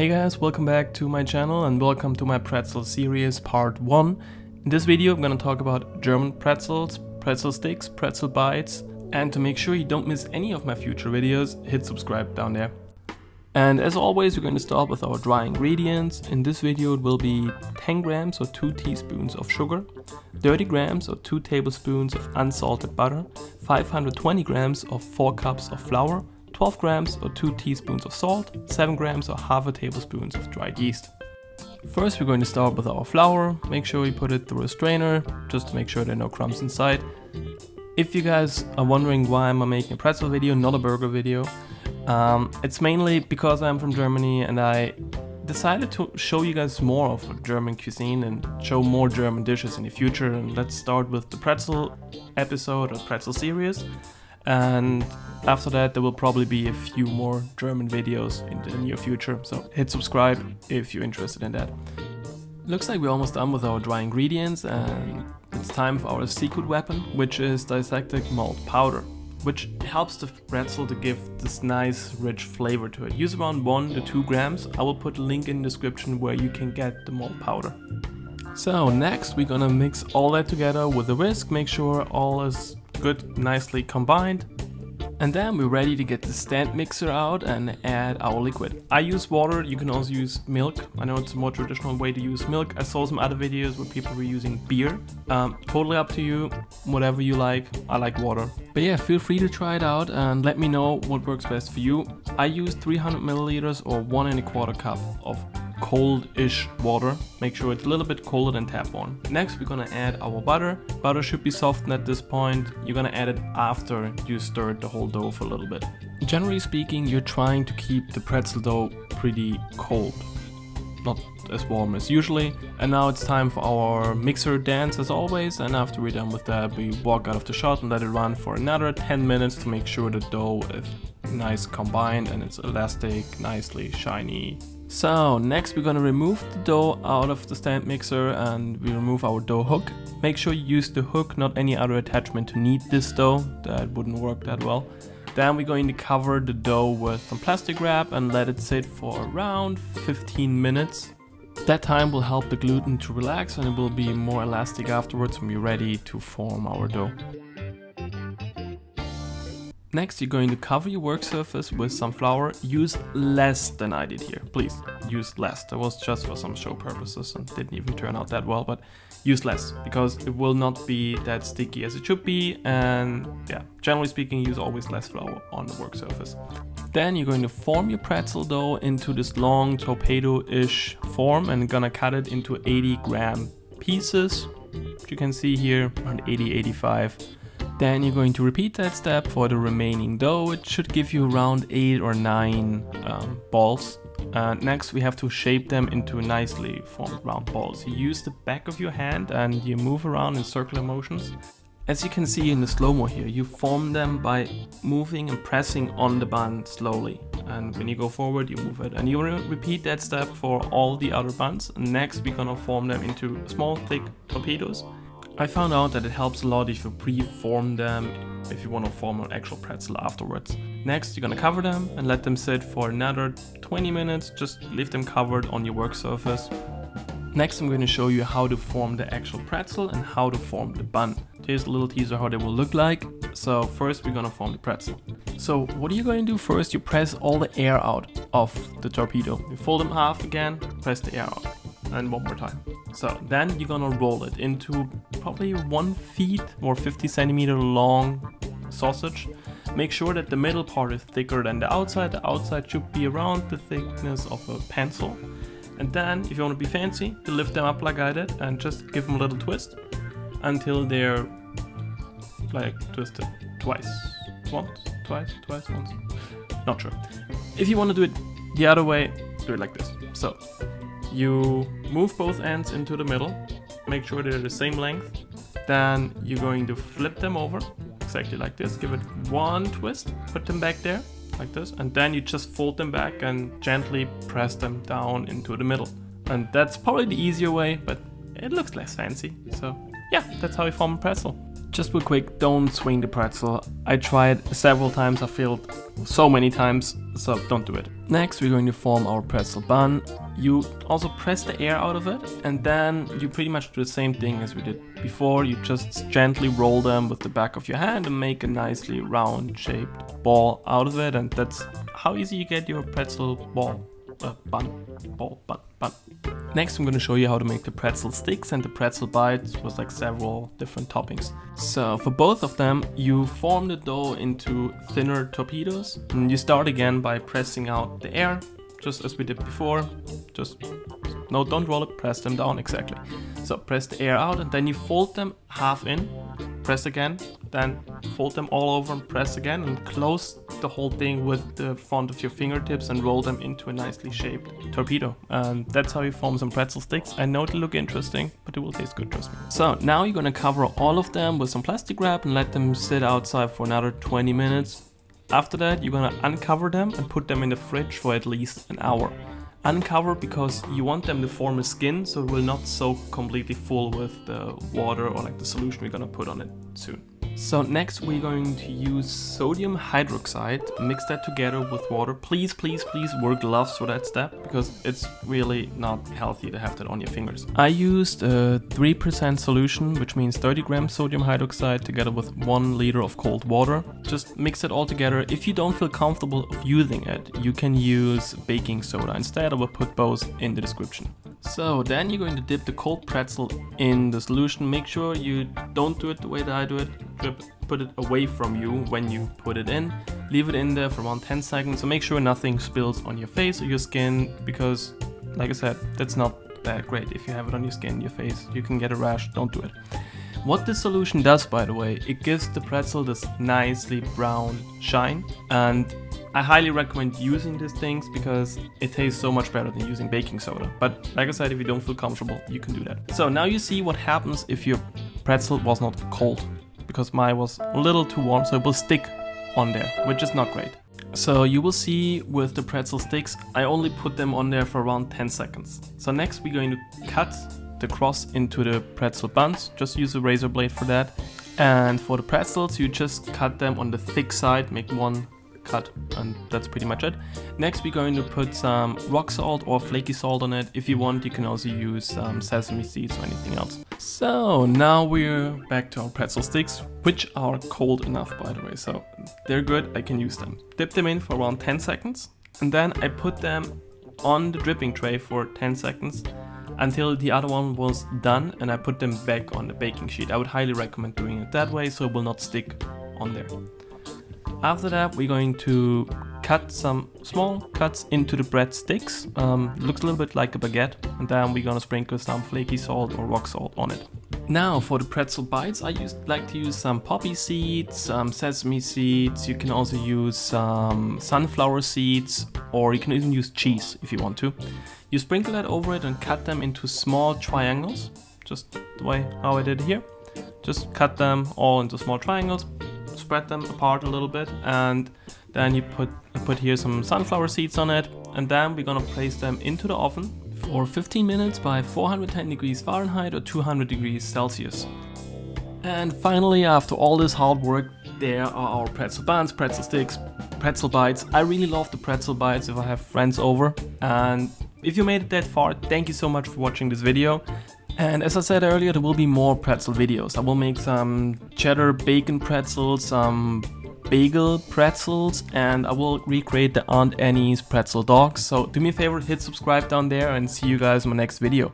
Hey guys, welcome back to my channel and welcome to my pretzel series part 1. In this video I'm gonna talk about German pretzels, pretzel sticks, pretzel bites, and to make sure you don't miss any of my future videos, hit subscribe down there. And as always, we're going to start with our dry ingredients. In this video it will be 10 grams or 2 teaspoons of sugar, 30 grams or 2 tablespoons of unsalted butter, 520 grams or 4 cups of flour, 12 grams or 2 teaspoons of salt, 7 grams or half a tablespoon of dried yeast. First we're going to start with our flour. Make sure you put it through a strainer, just to make sure there are no crumbs inside. If you guys are wondering why I'm making a pretzel video, not a burger video, it's mainly because I'm from Germany and I decided to show you guys more of German cuisine and show more German dishes in the future. And let's start with the pretzel episode or pretzel series. And after that there will probably be a few more German videos in the near future, so hit subscribe if you're interested in that. Looks like we're almost done with our dry ingredients and it's time for our secret weapon, which is dissected malt powder, which helps the pretzel to give this nice rich flavor to it. Use around 1 to 2 grams. I will put a link in the description where you can get the malt powder. So next we're gonna mix all that together with a whisk, make sure all is good, nicely combined. And then we're ready to get the stand mixer out and add our liquid. I use water, you can also use milk. I know it's a more traditional way to use milk. I saw some other videos where people were using beer. Totally up to you, whatever you like. I like water. But yeah, feel free to try it out and let me know what works best for you. I use 300 milliliters or 1 1/4 cup of cold-ish water. Make sure it's a little bit colder than tap water. Next we're gonna add our butter. Butter should be softened at this point. You're gonna add it after you stirred the whole dough for a little bit. Generally speaking, you're trying to keep the pretzel dough pretty cold, not as warm as usually. And now it's time for our mixer dance as always, and after we're done with that we walk out of the shot and let it run for another 10 minutes to make sure the dough is nice combined and it's elastic, nicely shiny. So next we're gonna remove the dough out of the stand mixer and we remove our dough hook. Make sure you use the hook, not any other attachment to knead this dough, that wouldn't work that well. Then we're going to cover the dough with some plastic wrap and let it sit for around 15 minutes. That time will help the gluten to relax and it will be more elastic afterwards when we're ready to form our dough. Next, you're going to cover your work surface with some flour. Use less than I did here. Please, use less. That was just for some show purposes and didn't even turn out that well, but use less because it will not be that sticky as it should be. And yeah, generally speaking, use always less flour on the work surface. Then you're going to form your pretzel dough into this long torpedo-ish form and gonna cut it into 80-gram pieces. Which you can see here, around 80-85. Then you're going to repeat that step for the remaining dough. It should give you around 8 or 9 balls. Next we have to shape them into nicely formed round balls. You use the back of your hand and you move around in circular motions. As you can see in the slow-mo here, you form them by moving and pressing on the bun slowly. And when you go forward, you move it. And you want to repeat that step for all the other buns. Next we're gonna form them into small, thick torpedoes. I found out that it helps a lot if you pre-form them, if you want to form an actual pretzel afterwards. Next, you're gonna cover them and let them sit for another 20 minutes. Just leave them covered on your work surface. Next, I'm going to show you how to form the actual pretzel and how to form the bun. Here's a little teaser how they will look like. So first, we're gonna form the pretzel. So what are you going to do first? You press all the air out of the torpedo. You fold them half again, press the air out. And one more time. So then you're gonna roll it into probably 1 feet or 50 centimeter long sausage. Make sure that the middle part is thicker than the outside. The outside should be around the thickness of a pencil. And then if you want to be fancy, you lift them up like I did and just give them a little twist until they're like twisted twice. Once, twice, once. Not sure. If you want to do it the other way, do it like this. So you move both ends into the middle, make sure they're the same length. Then you're going to flip them over, exactly like this. Give it 1 twist, put them back there, like this. And then you just fold them back and gently press them down into the middle. And that's probably the easier way, but it looks less fancy. So yeah, that's how you form a pretzel. Just real quick, don't swing the pretzel. I tried several times, I failed so many times, so don't do it. Next we're going to form our pretzel bun. You also press the air out of it, and then you pretty much do the same thing as we did before. You just gently roll them with the back of your hand and make a nicely round shaped ball out of it, and that's how easy you get your pretzel ball. Bun. Next I'm going to show you how to make the pretzel sticks and the pretzel bites with like several different toppings. So for both of them you form the dough into thinner torpedoes, and you start again by pressing out the air, just as we did before. No, don't roll it, press them down, exactly. So press the air out, and then you fold them half in, press again, then fold them all over and press again, and close the whole thing with the front of your fingertips and roll them into a nicely shaped torpedo. And that's how you form some pretzel sticks. I know it'll look interesting, but it will taste good, trust me. So now you're gonna cover all of them with some plastic wrap and let them sit outside for another 20 minutes. After that, you're gonna uncover them and put them in the fridge for at least an hour. Uncover because you want them to form a skin, so it will not soak completely full with the water or like the solution we're gonna put on it soon. So next we're going to use sodium hydroxide, mix that together with water. Please wear gloves for that step, because it's really not healthy to have that on your fingers. I used a 3% solution, which means 30 grams sodium hydroxide together with 1 liter of cold water. Just mix it all together. If you don't feel comfortable of using it, you can use baking soda instead. I will put both in the description. So then you're going to dip the cold pretzel in the solution. Make sure you don't do it the way that I do it. Put it away from you when you put it in. Leave it in there for around 10 seconds. So make sure nothing spills on your face or your skin, because like I said, that's not that great. If you have it on your skin, your face, you can get a rash. Don't do it. What this solution does, by the way, it gives the pretzel this nicely brown shine, and I highly recommend using these things because it tastes so much better than using baking soda. But like I said, if you don't feel comfortable, you can do that. So now you see what happens if your pretzel was not cold, because mine was a little too warm, so it will stick on there, which is not great. So you will see with the pretzel sticks, I only put them on there for around 10 seconds. So next we're going to cut the cross into the pretzel buns. Just use a razor blade for that. And for the pretzels, you just cut them on the thick side, make one cut, and that's pretty much it. Next we're going to put some rock salt or flaky salt on it. If you want, you can also use sesame seeds or anything else. So now we're back to our pretzel sticks, which are cold enough, by the way, so they're good, I can use them. Dip them in for around 10 seconds, and then I put them on the dripping tray for 10 seconds until the other one was done, and I put them back on the baking sheet. I would highly recommend doing it that way so it will not stick on there. After that, we're going to cut some small cuts into the bread sticks. Looks a little bit like a baguette, and then we're gonna sprinkle some flaky salt or rock salt on it. Now for the pretzel bites, I like to use some poppy seeds, some sesame seeds. You can also use some sunflower seeds, or you can even use cheese if you want to. You sprinkle that over it and cut them into small triangles, just the way how I did here. Just cut them all into small triangles, spread them apart a little bit, and then you put here some sunflower seeds on it, and then we're gonna place them into the oven for 15 minutes by 410 degrees Fahrenheit or 200 degrees Celsius. And finally, after all this hard work, there are our pretzel buns, pretzel sticks, pretzel bites. I really love the pretzel bites if I have friends over, and if you made it that far, thank you so much for watching this video. And as I said earlier, there will be more pretzel videos. I will make some cheddar bacon pretzels, some bagel pretzels, and I will recreate the Aunt Annie's pretzel dogs. So do me a favor, hit subscribe down there, and see you guys in my next video.